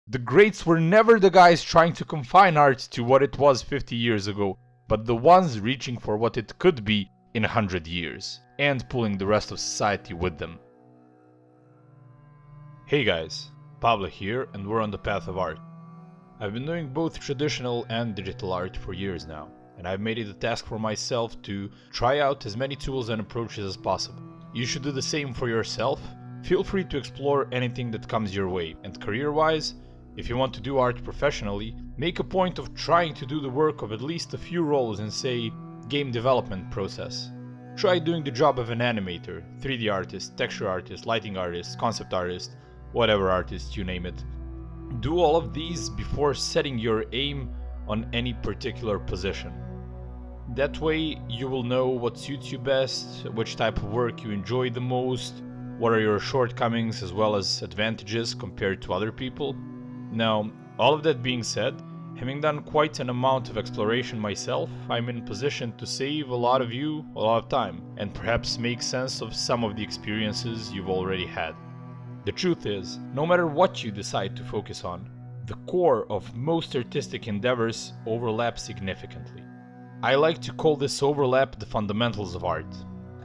The greats were never the guys trying to confine art to what it was 50 years ago, but the ones reaching for what it could be in 100 years, and pulling the rest of society with them. Hey guys, Pablo here, and we're on the path of art. I've been doing both traditional and digital art for years now, and I've made it a task for myself to try out as many tools and approaches as possible. You should do the same for yourself. Feel free to explore anything that comes your way, and career-wise, if you want to do art professionally, make a point of trying to do the work of at least a few roles in, say, game development process. Try doing the job of an animator, 3D artist, texture artist, lighting artist, concept artist, whatever artist, you name it. Do all of these before setting your aim on any particular position. That way you will know what suits you best, which type of work you enjoy the most, what are your shortcomings as well as advantages compared to other people. Now, all of that being said, having done quite an amount of exploration myself, I'm in position to save a lot of you a lot of time, and perhaps make sense of some of the experiences you've already had. The truth is, no matter what you decide to focus on, the core of most artistic endeavors overlap significantly. I like to call this overlap the fundamentals of art.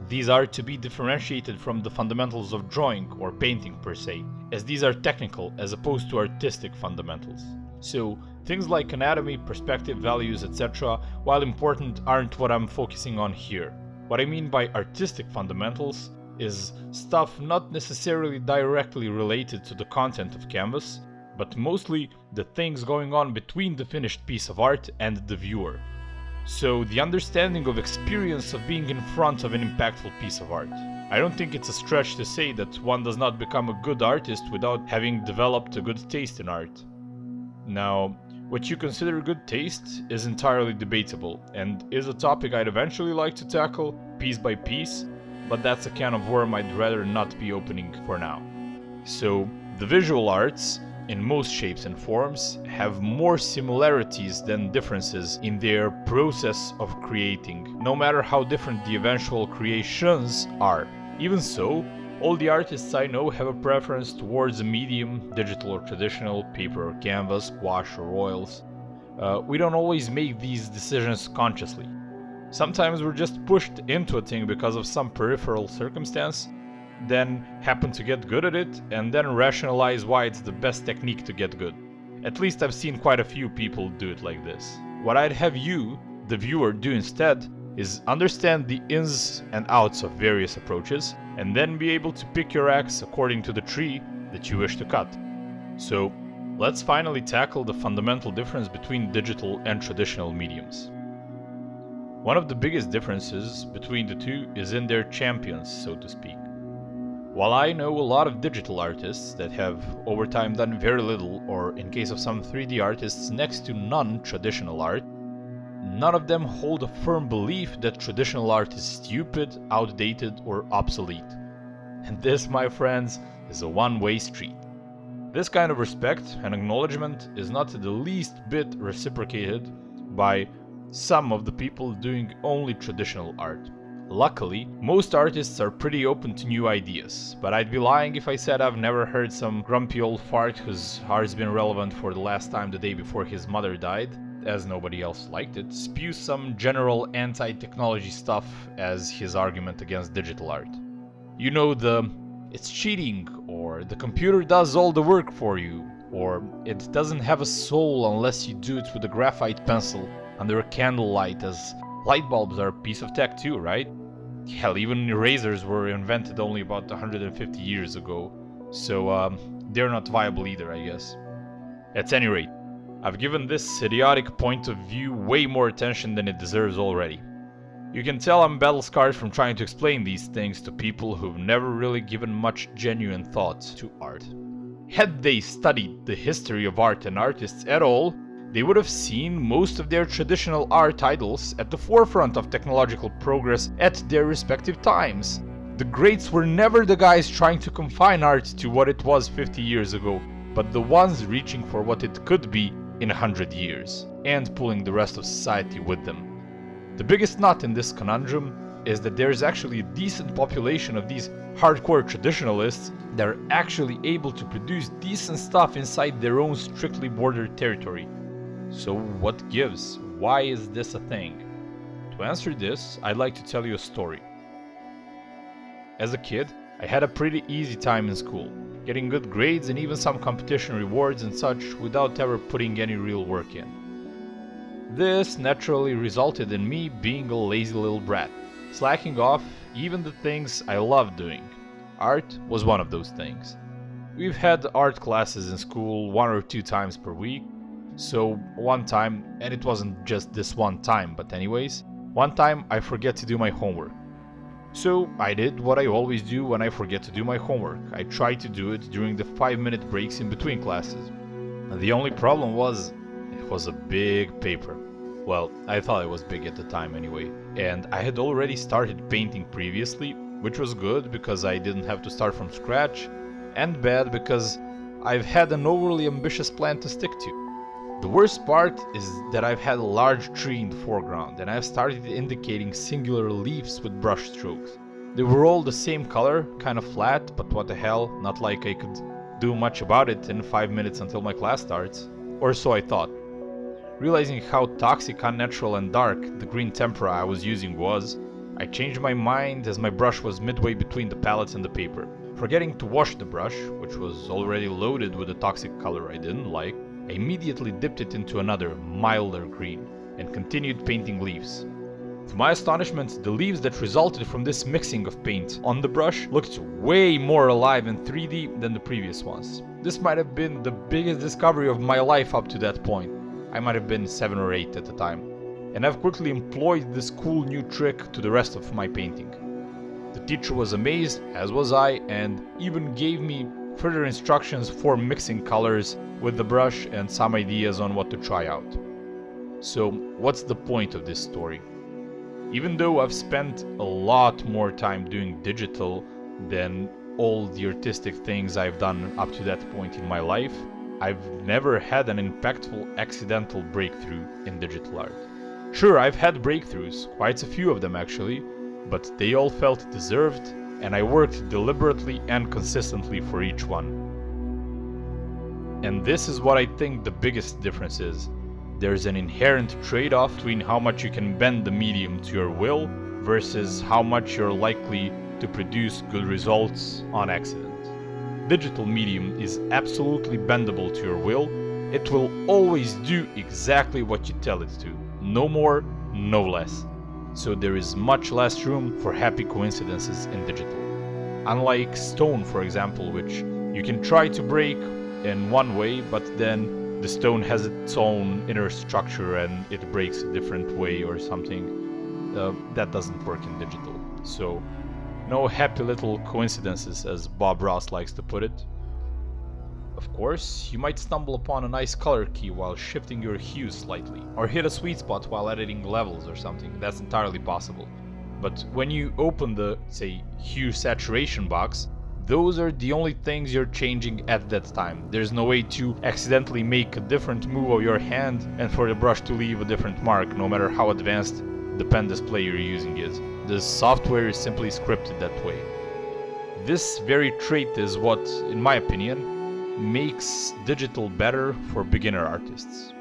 These are to be differentiated from the fundamentals of drawing or painting per se, as these are technical as opposed to artistic fundamentals. So, things like anatomy, perspective, values, etc., while important, aren't what I'm focusing on here. What I mean by artistic fundamentals is stuff not necessarily directly related to the content of canvas, but mostly the things going on between the finished piece of art and the viewer. So the understanding of experience of being in front of an impactful piece of art. I don't think it's a stretch to say that one does not become a good artist without having developed a good taste in art. Now, what you consider good taste is entirely debatable, and is a topic I'd eventually like to tackle piece by piece, but that's a can of worm I'd rather not be opening for now. So, the visual arts, in most shapes and forms, have more similarities than differences in their process of creating, no matter how different the eventual creations are. Even so, all the artists I know have a preference towards a medium, digital or traditional, paper or canvas, gouache or oils. We don't always make these decisions consciously. Sometimes we're just pushed into a thing because of some peripheral circumstance, then happen to get good at it, and then rationalize why it's the best technique to get good. At least I've seen quite a few people do it like this. What I'd have you, the viewer, do instead is understand the ins and outs of various approaches, and then be able to pick your axe according to the tree that you wish to cut. So, let's finally tackle the fundamental difference between digital and traditional mediums. One of the biggest differences between the two is in their champions, so to speak. While I know a lot of digital artists that have over time done very little, or in case of some 3D artists, next to none traditional art, none of them hold a firm belief that traditional art is stupid, outdated, or obsolete. And this, my friends, is a one-way street. This kind of respect and acknowledgement is not the least bit reciprocated by some of the people doing only traditional art. Luckily, most artists are pretty open to new ideas, but I'd be lying if I said I've never heard some grumpy old fart whose art's been relevant for the last time the day before his mother died, as nobody else liked it, spew some general anti-technology stuff as his argument against digital art. You know, it's cheating, or the computer does all the work for you, or it doesn't have a soul unless you do it with a graphite pencil under a candlelight, as light bulbs are a piece of tech too, right? Hell, even erasers were invented only about 150 years ago, so they're not viable either, I guess. At any rate, I've given this idiotic point of view way more attention than it deserves already. You can tell I'm battle-scarred from trying to explain these things to people who've never really given much genuine thought to art. Had they studied the history of art and artists at all, they would have seen most of their traditional art idols at the forefront of technological progress at their respective times. The greats were never the guys trying to confine art to what it was 50 years ago, but the ones reaching for what it could be in 100 years, and pulling the rest of society with them. The biggest knot in this conundrum is that there's actually a decent population of these hardcore traditionalists that are actually able to produce decent stuff inside their own strictly bordered territory. So what gives? Why is this a thing? To answer this, I'd like to tell you a story. As a kid, I had a pretty easy time in school, getting good grades and even some competition rewards and such without ever putting any real work in. This naturally resulted in me being a lazy little brat, slacking off even the things I loved doing. Art was one of those things. We've had art classes in school 1 or 2 times per week, so one time, and it wasn't just this one time, but anyways, one time I forget to do my homework. So I did what I always do when I forget to do my homework. I tried to do it during the 5-minute breaks in between classes. The only problem was, it was a big paper. Well, I thought it was big at the time anyway. And I had already started painting previously, which was good because I didn't have to start from scratch, and bad because I've had an overly ambitious plan to stick to. The worst part is that I've had a large tree in the foreground and I've started indicating singular leaves with brush strokes. They were all the same color, kind of flat, but what the hell, not like I could do much about it in 5 minutes until my class starts. Or so I thought. Realizing how toxic, unnatural and dark the green tempera I was using was, I changed my mind as my brush was midway between the palette and the paper. Forgetting to wash the brush, which was already loaded with a toxic color I didn't like, I immediately dipped it into another, milder green, and continued painting leaves. To my astonishment, the leaves that resulted from this mixing of paint on the brush looked way more alive in 3D than the previous ones. This might have been the biggest discovery of my life up to that point. I might have been 7 or 8 at the time, and I've quickly employed this cool new trick to the rest of my painting. The teacher was amazed, as was I, and even gave me further instructions for mixing colors with the brush and some ideas on what to try out. So, what's the point of this story? Even though I've spent a lot more time doing digital than all the artistic things I've done up to that point in my life, I've never had an impactful accidental breakthrough in digital art. Sure, I've had breakthroughs, quite a few of them actually, but they all felt deserved, and I worked deliberately and consistently for each one. And this is what I think the biggest difference is. There's an inherent trade-off between how much you can bend the medium to your will versus how much you're likely to produce good results on accident. Digital medium is absolutely bendable to your will. It will always do exactly what you tell it to. No more, no less. So there is much less room for happy coincidences in digital. Unlike stone, for example, which you can try to break in one way, but then the stone has its own inner structure and it breaks a different way or something. That doesn't work in digital. So, no happy little coincidences, as Bob Ross likes to put it. Of course, you might stumble upon a nice color key while shifting your hues slightly, or hit a sweet spot while editing levels or something. That's entirely possible. But when you open the, say, hue saturation box, those are the only things you're changing at that time. There's no way to accidentally make a different move of your hand and for the brush to leave a different mark, no matter how advanced the pen display you're using is. The software is simply scripted that way. This very trait is what, in my opinion, makes digital better for beginner artists.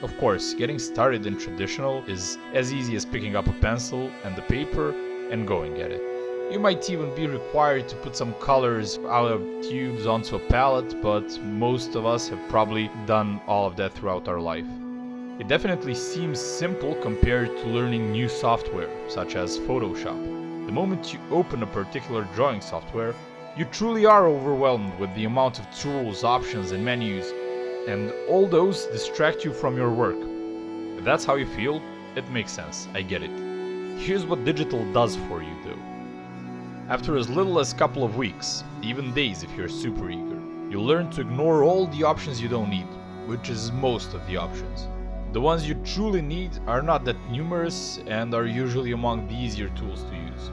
Of course, getting started in traditional is as easy as picking up a pencil and the paper and going at it. You might even be required to put some colors out of tubes onto a palette, but most of us have probably done all of that throughout our life. It definitely seems simple compared to learning new software, such as Photoshop. The moment you open a particular drawing software, you truly are overwhelmed with the amount of tools, options and menus, and all those distract you from your work. If that's how you feel, it makes sense, I get it. Here's what digital does for you though. After as little as a couple of weeks, even days if you're super eager, you'll learn to ignore all the options you don't need, which is most of the options. The ones you truly need are not that numerous and are usually among the easier tools to use.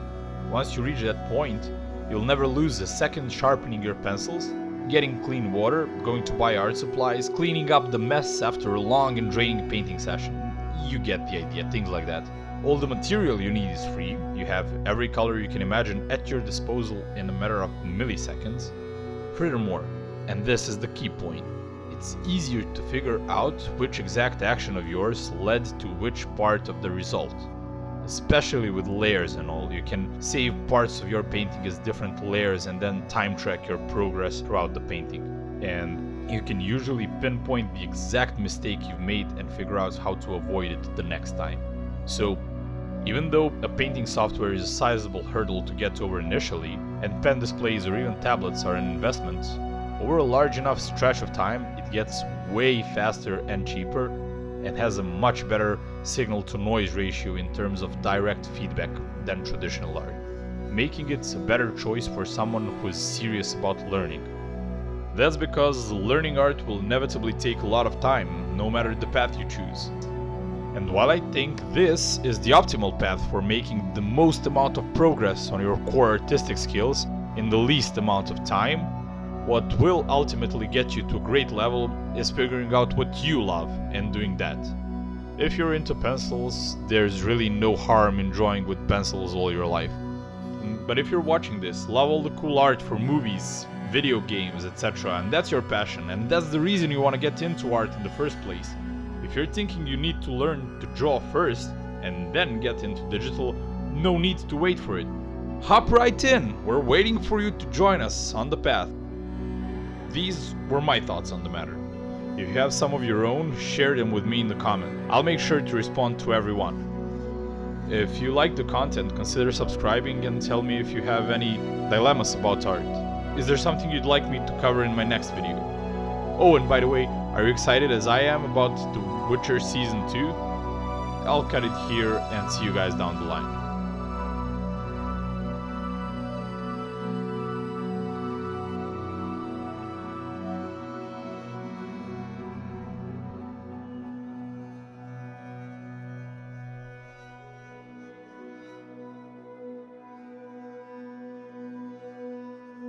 Once you reach that point, you'll never lose a second sharpening your pencils, getting clean water, going to buy art supplies, cleaning up the mess after a long and draining painting session. You get the idea, things like that. All the material you need is free, you have every color you can imagine at your disposal in a matter of milliseconds. Furthermore, and this is the key point, it's easier to figure out which exact action of yours led to which part of the result. Especially with layers and all, you can save parts of your painting as different layers and then time track your progress throughout the painting. And you can usually pinpoint the exact mistake you've made and figure out how to avoid it the next time. So, even though a painting software is a sizable hurdle to get over initially, and pen displays or even tablets are an investment, over a large enough stretch of time it gets way faster and cheaper, and has a much better signal-to-noise ratio in terms of direct feedback than traditional art, making it a better choice for someone who is serious about learning. That's because learning art will inevitably take a lot of time, no matter the path you choose. And while I think this is the optimal path for making the most amount of progress on your core artistic skills in the least amount of time, what will ultimately get you to a great level is figuring out what you love and doing that. If you're into pencils, there's really no harm in drawing with pencils all your life. But if you're watching this, love all the cool art for movies, video games, etc., and that's your passion, and that's the reason you want to get into art in the first place. If you're thinking you need to learn to draw first and then get into digital, no need to wait for it. Hop right in, we're waiting for you to join us on the path. These were my thoughts on the matter. If you have some of your own, share them with me in the comment. I'll make sure to respond to everyone. If you like the content, consider subscribing and tell me if you have any dilemmas about art. Is there something you'd like me to cover in my next video? Oh, and by the way, are you excited as I am about The Witcher Season 2? I'll cut it here and see you guys down the line.